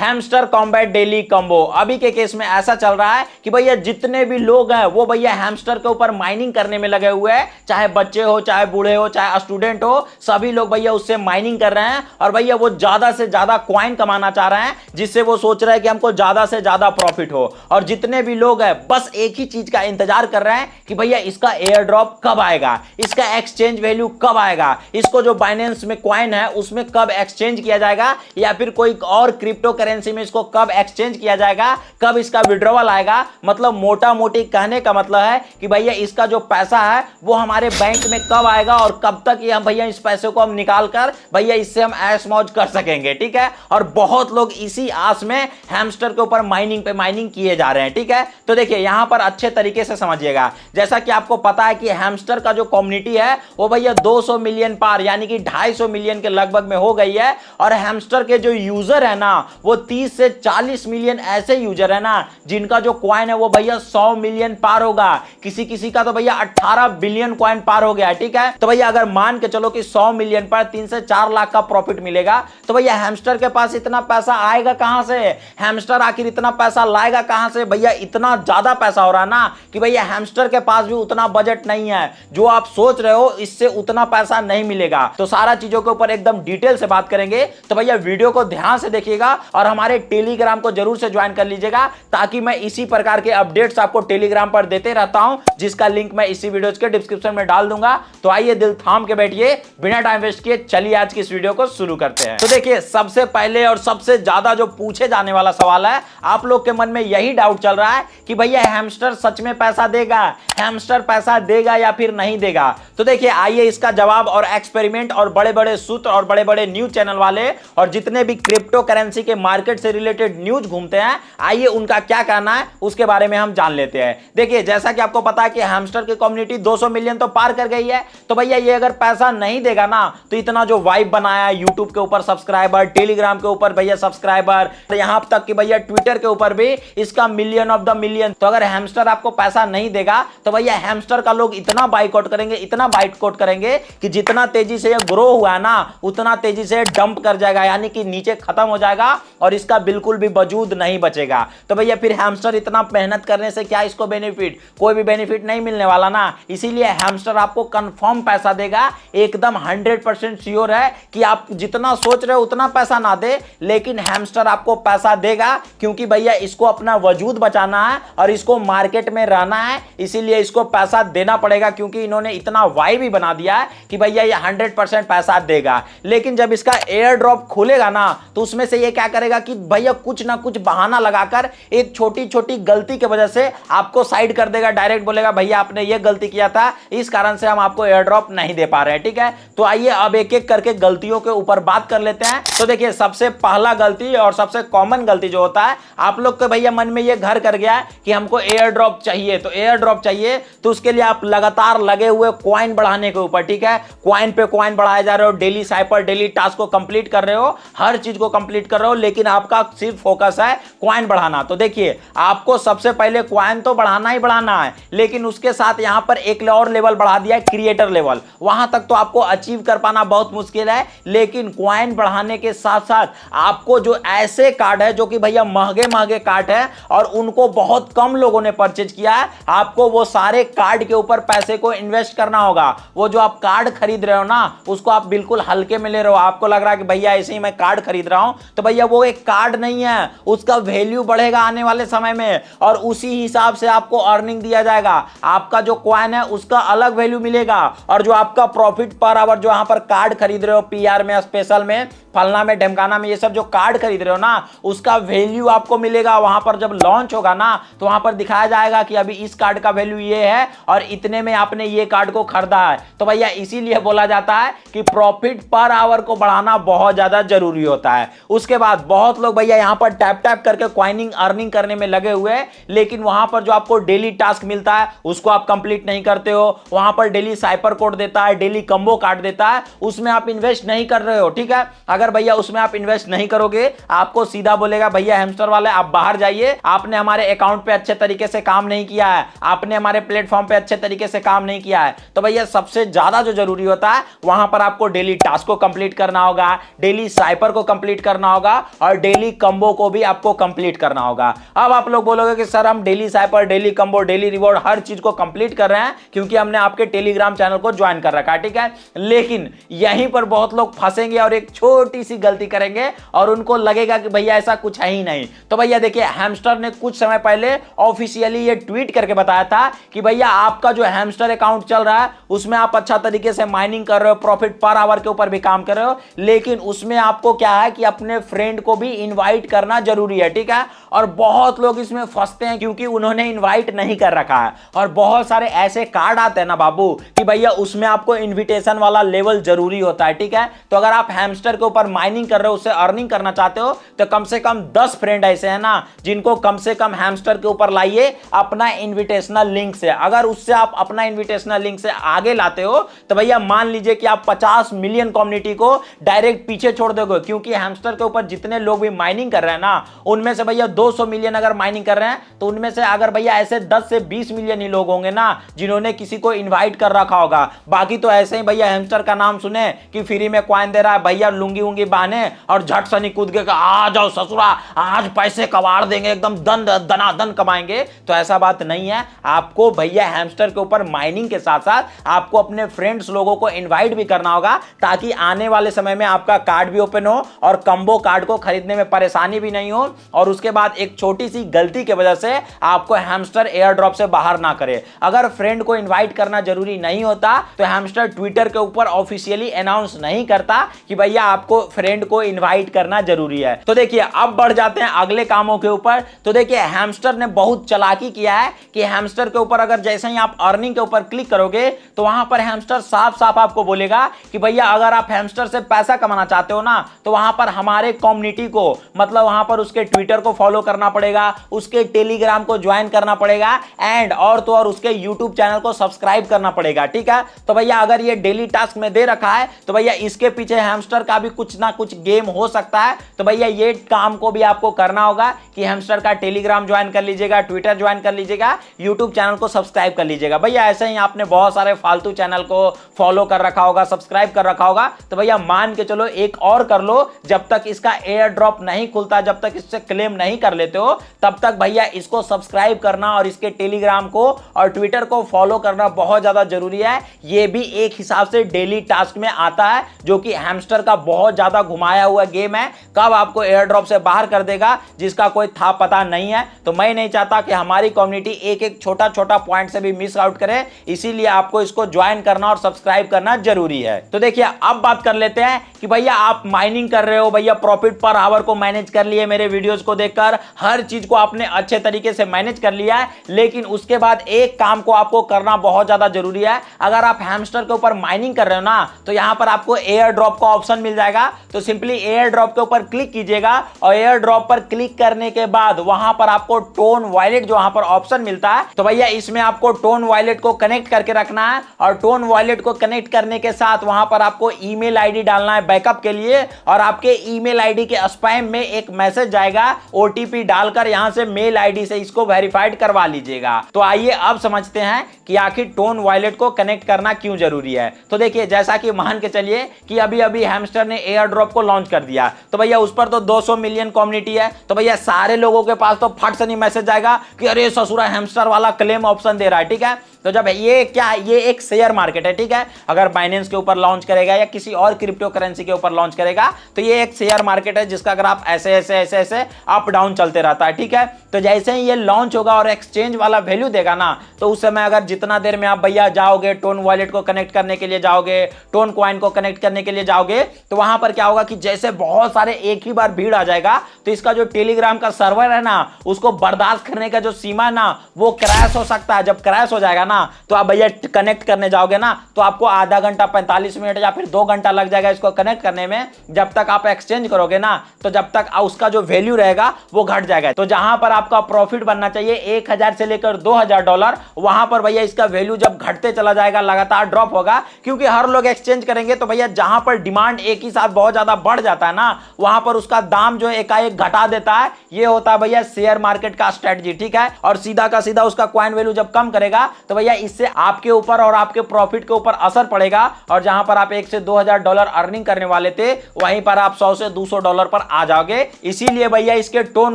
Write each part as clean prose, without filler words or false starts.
Hamster combat daily combo. अभी के case में ऐसा चल रहा है कि भैया जितने भी लोग हैं वो भैया हैमस्टर के ऊपर माइनिंग करने में लगे हुए हैं, चाहे बच्चे हो, चाहे बूढ़े हो, चाहे स्टूडेंट हो, सभी लोग भैया उससे माइनिंग कर रहे हैं और भैया वो ज्यादा से ज्यादा कॉइन कमाना चाह रहे हैं, जिससे वो सोच रहे हैं कि हमको ज्यादा से ज्यादा प्रॉफिट हो। और जितने भी लोग हैं बस एक ही चीज का इंतजार कर रहे हैं कि भैया इसका एयर ड्रॉप कब आएगा, इसका एक्सचेंज वैल्यू कब आएगा, इसको जो बाइनेंस में कॉइन है उसमें कब एक्सचेंज किया जाएगा, या फिर कोई और क्रिप्टो करेंसी में इसको कब एक्सचेंज किया जाएगा, कब इसका विड्रॉवल आएगा। मतलब मोटा मोटी कहने का मतलब है कि भैया इसका जो पैसा है वो हमारे बैंक में कब आएगा और कब तक ये हम भैया इस पैसे को हम निकाल कर भैया इससे हम ऐश मौज कर सकेंगे। ठीक है, और बहुत लोग इसी आस में हैमस्टर के ऊपर माइनिंग पे माइनिंग किए जा रहे हैं। ठीक है, तो देखिए यहां पर अच्छे तरीके से समझिएगा। जैसा कि आपको पता है कि हैमस्टर का जो कम्युनिटी है वो भैया 200 मिलियन पार यानी कि 250 मिलियन के लगभग में हो गई है। और हैमस्टर के जो यूजर है ना वो 30 से 40 मिलियन ऐसे यूजर है ना जिनका जो कॉइन है वो भैया 100 मिलियन पार होगा। किसी किसी का तो भैया 18 बिलियन कॉइन पार हो गया। ठीक है, तो भैया अगर मान के चलो कि 100 मिलियन पर 3 से 4 लाख का प्रॉफिट मिलेगा तो भैया हैमस्टर के पास इतना पैसा आएगा कहां से? हैमस्टर आखिर इतना पैसा लाएगा कहां से? भैया इतना ज्यादा पैसा हो रहा है ना कि भैया हैमस्टर के पास भी उतना बजट नहीं है। जो आप सोच रहे हो इससे उतना पैसा नहीं मिलेगा। तो सारा चीजों के ऊपर एकदम डिटेल से बात करेंगे, तो भैया वीडियो को ध्यान से देखिएगा और हमारे टेलीग्राम को जरूर से ज्वाइन कर लीजिएगा, ताकि मैं इसी प्रकार के अपडेट्स आपको टेलीग्राम पर देते रहता हूं, जिसका लिंक मैं इसी वीडियो के डिस्क्रिप्शन में डाल दूंगा। तो आइए दिल थाम के बैठिए, बिना टाइम वेस्ट किए चलिए आज की इस वीडियो को शुरू करते हैं। तो देखिए सबसे पहले और सबसे ज्यादा जो पूछे जाने वाला सवाल है, आप लोग के मन में यही डाउट चल रहा है कि भैया हैमस्टर सच में पैसा देगा, हैमस्टर पैसा देगा या फिर नहीं देगा। तो देखिए आइए इसका जवाब और एक्सपेरिमेंट और बड़े बड़े सूत्र और बड़े बड़े न्यूज चैनल वाले और जितने भी क्रिप्टो करेंसी के मार्केट से रिलेटेड न्यूज घूमते हैं, आइए उनका क्या कहना है उसके बारे में हम जान लेते हैं। देखिए जैसा कि आपको पता है कि हैमस्टर की कम्युनिटी 200 मिलियन तो पार कर गई है, तो भैया ये अगर पैसा नहीं देगा ना तो इतना जो वाइब बनाया है यूट्यूब के ऊपर सब्सक्राइबर, टेलीग्राम के ऊपर भैया सब्सक्राइबर, यहां तक कि भैया ट्विटर के ऊपर भी इसका मिलियन ऑफ द मिलियन। तो अगर हैमस्टर आपको पैसा नहीं देगा तो भैया हैमस्टर का लोग इतना बाइकआउट करेंगे, इतना बाइकआउट करेंगे कि जितना तेजी से ये ग्रो हुआ है ना उतना तेजी से डंप कर जाएगा, यानी कि नीचे खत्म हो जाएगा और इसका बिल्कुल भी वजूद नहीं बचेगा। तो भैया फिर हैमस्टर इतना मेहनत करने से क्या इसको बेनिफिट? कोई भी बेनिफिट नहीं मिलने वाला ना। इसीलिए हैमस्टर आपको कंफर्म पैसा देगा, एकदम 100% श्योर है कि आप जितना सोच रहे हो उतना पैसा ना दे, लेकिन हैमस्टर आपको पैसा देगा, क्योंकि भैया इसको अपना वजूद बचाना है और इसको मार्केट में रहना है, इसीलिए इसको पैसा देना पड़ेगा, क्योंकि इन्होंने इतना वाई भी बना दिया है कि भैया ये 100% पैसा देगा। लेकिन जब इसका एयर ड्रॉप खुलेगा ना तो उसमें से ये क्या करेगा कि भैया कुछ ना कुछ बहाना लगाकर एक छोटी छोटी गलती की वजह से आपको साइड कर देगा, डायरेक्ट बोलेगा भैया आपने ये गलती किया था, इस कारण से हम आपको एयर ड्रॉप नहीं दे पा रहे हैं। ठीक है, तो आइए अब एक एक करके गलतियों के ऊपर बात कर लेते हैं। तो देखिए सबसे पहला गलती और सबसे कॉमन गलती जो होता है, आप लोग के भैया मन में ये घर कर गया है कि हमको एयर ड्रॉप चाहिए, तो एयर ड्रॉप चाहिए तो उसके लिए आप लगातार लगे हुए कॉइन बढ़ाने के ऊपर। ठीक है, कॉइन पे कॉइन बढ़ाए जा रहे हो, डेली साइपर डेली टास्क को कंप्लीट कर रहे हो, हर चीज को कंप्लीट कर रहे हो, लेकिन आपका सिर्फ फोकस है कॉइन बढ़ाना। तो देखिए आपको सबसे पहले कॉइन तो बढ़ाना ही बढ़ाना है, लेकिन उसके साथ यहां पर एक और लेवल बढ़ा दिया है, क्रिएटर लेवल। वहां तक तो आपको अचीव कर पाना बहुत मुश्किल है, लेकिन कॉइन बढ़ाने के साथ साथ आपको जो ऐसे कार्ड है जो कि भैया महंगे महंगे कार्ड है और उनको बहुत कम लोगों ने परचेज किया है, आपको वो सारे कार्ड के ऊपर पैसे को इन्वेस्ट करना होगा। वो जो आप कार्ड खरीद रहे हो ना उसको आप बिल्कुल हल्के में ले रहे हो, आपको लग रहा है कि भैया ऐसे ही मैं कार्ड खरीद रहा हूं, तो भैया वो एक कार्ड नहीं है, उसका वैल्यू बढ़ेगा आने वाले समय में और उसी हिसाब से आपको अर्निंग दिया जाएगा। आपका जो कॉइन है उसका अलग वैल्यू मिलेगा और जो आपका प्रॉफिट पर आवर जो यहां पर कार्ड खरीद रहे हो, पीआर में, स्पेशल में, फलना में, ढमकाना में, ये सब जो कार्ड खरीद रहे हो ना उसका वैल्यू आपको मिलेगा। वहां पर जब लॉन्च होगा ना तो वहां पर दिखाया जाएगा कि अभी इस कार्ड का वैल्यू ये है और इतने में आपने ये कार्ड को खरीदा है। तो भैया इसीलिए बोला जाता है कि प्रॉफिट पर आवर को बढ़ाना बहुत ज्यादा जरूरी होता है। उसके बाद बहुत लोग भैया यहां पर टैप टैप करके कॉइनिंग अर्निंग करने में लगे हुए हैं, लेकिन वहां पर जो आपको डेली टास्क मिलता है उसको आप कंप्लीट नहीं करते हो। वहां पर डेली साइपर कोड देता है, डेली कम्बो कार्ड देता है, उसमें आप इन्वेस्ट नहीं कर रहे हो। ठीक है, अगर अगर भैया उसमें आप इन्वेस्ट नहीं करोगे, आपको सीधा बोलेगा भैया हैमस्टर वाले आप बाहर जाइए, आपने हमारे अकाउंट पे अच्छे तरीके से काम नहीं किया है, आपने हमारे प्लेटफॉर्म पे अच्छे तरीके से काम नहीं किया है। तो भैया सबसे ज्यादा जो जरूरी होता है वहां पर आपको डेली टास्क को कंप्लीट करना होगा, डेली साइपर को कंप्लीट करना होगा और डेली कंबो को भी आपको कंप्लीट करना होगा। अब आप लोग बोलोगे कि सर हम daily cipher, daily combo, daily reward हर चीज को कंप्लीट कर रहे हैं क्योंकि हमने आपके टेलीग्राम चैनल को ज्वाइन कर रखा है, ठीक है। लेकिन यहीं पर बहुत लोग फंसेंगे और एक छोटी सी गलती करेंगे और उनको लगेगा कि भैया ऐसा कुछ है ही नहीं। तो भैया देखिए हैमस्टर ने कुछ समय पहले ऑफिशियली ये ट्वीट करके बताया था कि भैया आपका जो हैमस्टर अकाउंट चल रहा है उसमें आप अच्छा तरीके से माइनिंग कर रहे हो, प्रॉफिट पर आवर के ऊपर भी काम कर रहे हो, लेकिन उसमें आपको क्या है कि अपने फ्रेंड को भी इनवाइट करना जरूरी है, ठीक है। और बहुत लोग इसमें फंसते हैं क्योंकि उन्होंने इनवाइट नहीं कर रखा है और बहुत सारे ऐसे कार्ड आते हैं ना बाबू कि भैया उसमें आपको इनविटेशन वाला लेवल जरूरी होता है, ठीक है। तो अगर आप हैमस्टर के ऊपर माइनिंग कर रहे हो, उससे अर्निंग करना चाहते हो तो कम से कम 10 फ्रेंड ऐसे हैं ना जिनको कम से कम हैमस्टर के ऊपर लाइए अपना इनविटेशनल लिंक से। अगर उससे आप अपना इनविटेशनल लिंक से आगे लाते हो तो भैया मान लीजिए कि आप 50 मिलियन कम्युनिटी को डायरेक्ट पीछे छोड़ दोगे, क्योंकि हैमस्टर के ऊपर जितने लोग भी माइनिंग कर रहे हैं ना उनमें से भैया 200 मिलियन अगर माइनिंग कर रहे हैं तो उनमें से अगर भैया ऐसे 10 से 20 मिलियन ही लोग होंगे ना जिन्होंने किसी को इनवाइट कर रखा होगा। बाकी तो ऐसे ही भैया हैमस्टर का नाम सुने कि फ्री में कॉइन दे रहा है, भैया लुंगी उंगी बांधे और झट से कूद के आ जाओ ससुरा आज पैसे कबाड़ देंगे, एकदम दनादन कमाएंगे। तो ऐसा बात नहीं है। आपको भैया हैमस्टर के ऊपर माइनिंग के साथ साथ आपको अपने फ्रेंड्स लोगों को इनवाइट भी करना होगा ताकि आने वाले समय में आपका कार्ड भी ओपन हो और कंबो कार्ड को खरीदने में परेशानी भी नहीं हो और उसके बाद एक छोटी सी गलती की वजह से आपको हैमस्टर एयर ड्रॉप से बाहर ना करे। अगर फ्रेंड को इनवाइट करना जरूरी नहीं होता तो हैमस्टर ट्विटर के ऊपर ऑफिशियली अनाउंस नहीं करता कि भैया आपको फ्रेंड को इनवाइट करना जरूरी है। तो देखिए अब बढ़ जाते हैं अगले कामों के ऊपर। तो देखिए हैमस्टर ने बहुत चालाकी किया है कि हैमस्टर के ऊपर अगर जैसे ही आप अर्निंग के ऊपर क्लिक करोगे तो वहां पर हैमस्टर साफ साफ आपको बोलेगा कि भैया अगर आप हैमस्टर से पैसा कमाना चाहते हो ना तो वहां पर हमारे कम्युनिटी को मतलब वहां पर उसके ट्विटर को फॉलो करना पड़ेगा, उसके टेलीग्राम को ज्वाइन करना पड़ेगा एंड और तो और उसके यूट्यूब चैनल को सब्सक्राइब करना पड़ेगा, ठीक है। तो भैया अगर ये डेली टास्क में दे रखा है तो भैया इसके पीछे हैमस्टर का भी कुछ ना कुछ गेम हो सकता है। तो भैया ये काम को भी आपको करना होगा कि हैमस्टर का टेलीग्राम ज्वाइन कर लीजिएगा, ट्विटर ज्वाइन कर लीजिएगा, यूट्यूब चैनल को सब्सक्राइब कर लीजिएगा। भैया ऐसे ही आपने बहुत सारे फालतू चैनल को फॉलो कर रखा होगा, सब्सक्राइब कर रखा होगा, तो भैया मान के चलो एक और कर लो। जब तक इसका एयर ड्रॉप नहीं खुलता, जब तक इससे क्लेम नहीं कर लेते हो तब तक भैया इसको सब्सक्राइब करना और इसके टेलीग्राम को और ट्विटर को फॉलो करना बहुत ज्यादा जरूरी है। यह भी एक हिसाब से डेली टास्क में आता है जो कि हैमस्टर का बहुत ज्यादा घुमाया हुआ गेम है। कब आपको एयर ड्रॉप से बाहर कर देगा जिसका कोई था पता नहीं है। तो मैं नहीं चाहता कि हमारी कम्युनिटी एक एक छोटा छोटा पॉइंट से भी मिस आउट करे, इसीलिए आपको इसको ज्वाइन करना और सब्सक्राइब करना जरूरी है। तो देखिए अब बात कर लेते हैं कि भैया आप माइनिंग कर रहे हो, भैया प्रॉफिट पर आवर को मैनेज कर लिए, मेरे वीडियोस को देखकर हर चीज को आपने अच्छे तरीके से मैनेज कर लिया है, लेकिन उसके बाद एक काम को आपको करना बहुत ज्यादा जरूरी है। अगर आप हैमस्टर के ऊपर माइनिंग कर रहे हो ना तो यहां पर आपको एयर ड्रॉप का ऑप्शन मिल जाएगा। तो सिंपली एयर ड्रॉप के ऊपर क्लिक कीजिएगा और एयर ड्रॉप पर क्लिक करने के बाद वहां पर आपको टोन वॉलेट जो वहां पर ऑप्शन मिलता है, तो भैया इसमें आपको टोन वॉलेट को कनेक्ट करके रखना है और टोन वॉलेट को कनेक्ट करने के साथ वहां पर आपको ईमेल आईडी डालना है बैकअप के लिए और आपके ईमेल आईडी के स्पैम में एक मैसेज जाएगा, ओटीपी डालकर यहां से मेल आईडी से इसको वेरीफाइड करवा लीजिएगा। तो आइए अब समझते हैं कि आखिर टोन वॉलेट को कनेक्ट करना क्यों जरूरी है। तो देखिए जैसा कि मान के चलिए कि अभी अभी हैमस्टर ने एयर ड्रॉप को लॉन्च कर दिया, तो भैया उस पर तो 200 मिलियन कम्युनिटी है, तो भैया सारे लोगों के पास तो फट से नहीं मैसेज आएगा कि अरे ससुरा हैमस्टर वाला क्लेम ऑप्शन दे रहा है, ठीक है। तो जब ये क्या, ये एक शेयर मार्केट है, ठीक है। अगर बाइनेंस के ऊपर लॉन्च करेगा या किसी और क्रिप्टो करेंसी के ऊपर लॉन्च करेगा तो ये एक शेयर मार्केट है जिसका अगर आप ऐसे ऐसे ऐसे ऐसे अप डाउन चलते रहता है, ठीक है। तो जैसे ही ये लॉन्च होगा और एक्सचेंज वाला वैल्यू देगा ना तो उस समय अगर जितना देर में आप भैया जाओगे टोन वॉलेट को कनेक्ट करने के लिए जाओगे, टोन कॉइन को कनेक्ट करने के लिए जाओगे, तो वहां पर क्या होगा कि जैसे बहुत सारे एक ही बार भीड़ आ जाएगा तो इसका जो टेलीग्राम का सर्वर है ना उसको बर्दाश्त करने का जो सीमा है ना वो क्रैश हो सकता है। जब क्रैश हो जाएगा ना तो आप भैया कनेक्ट करने जाओगे ना तो आपको आधा घंटा 45 मिनट या फिर 2 घंटा लग जाएगा इसको कनेक्ट करने में। जब तक आप एक्सचेंज करोगे ना तो जब तक उसका जो वैल्यू रहेगा वो घट जाएगा। तो जहां पर आप आपका प्रॉफिट बनना चाहिए 1000 से लेकर $2000, वहां पर भैया इसका वैल्यू जब घटते चला जाएगा, लगातार ड्रॉप होगा, क्योंकि हर लोग एक्सचेंज करेंगे तो भैया जहां पर डिमांड एक ही साथ बहुत ज्यादा बढ़ जाता है ना, वहां पर उसका दाम जो एकाएक घटा देता है। ये होता है भैया शेयर मार्केट का स्ट्रेटजी, ठीक है। और सीधा का सीधा उसका कॉइन वैल्यू जब कम करेगा तो भैया इससे आपके ऊपर और आपके प्रॉफिट के ऊपर असर पड़ेगा, और जहां पर आप $1 से $2000 अर्निंग करने वाले थे, वहीं पर आप $100 से $200 पर आ जाओगे। इसीलिए भैया इसके टोन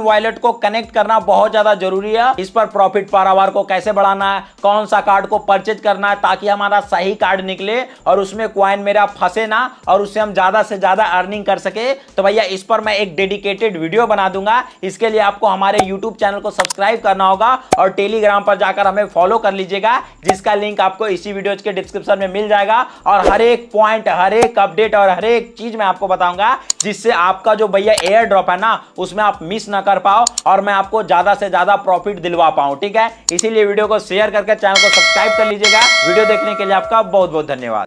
वॉलेट को कनेक्ट करना बहुत ज्यादा जरूरी है। इस पर प्रॉफिट पर आवर को कैसे बढ़ाना है, कौन सा कार्ड को परचेज करना है ताकि हमारा सही कार्ड निकले और उसमें कॉइन मेरा फंसे ना, और उससे हम ज्यादा से ज्यादा अर्निंग कर सके, तो भैया इस पर मैं एक डेडिकेटेड वीडियो बना दूंगा। इसके लिए आपको हमारे यूट्यूब चैनल को सब्सक्राइब करना होगा और टेलीग्राम पर जाकर हमें फॉलो कर लीजिएगा, जिसका लिंक आपको इसी वीडियो के डिस्क्रिप्शन में मिल जाएगा। और हर एक पॉइंट, हर एक अपडेट और हर एक चीज मैं आपको बताऊंगा, जिससे आपका जो भैया एयर ड्रॉप है ना, उसमें आप मिस ना कर पाओ और मैं आपको ज्यादा से ज्यादा प्रॉफिट दिलवा पाऊं, ठीक है। इसीलिए वीडियो को शेयर करके चैनल को सब्सक्राइब कर लीजिएगा। वीडियो देखने के लिए आपका बहुत बहुत धन्यवाद।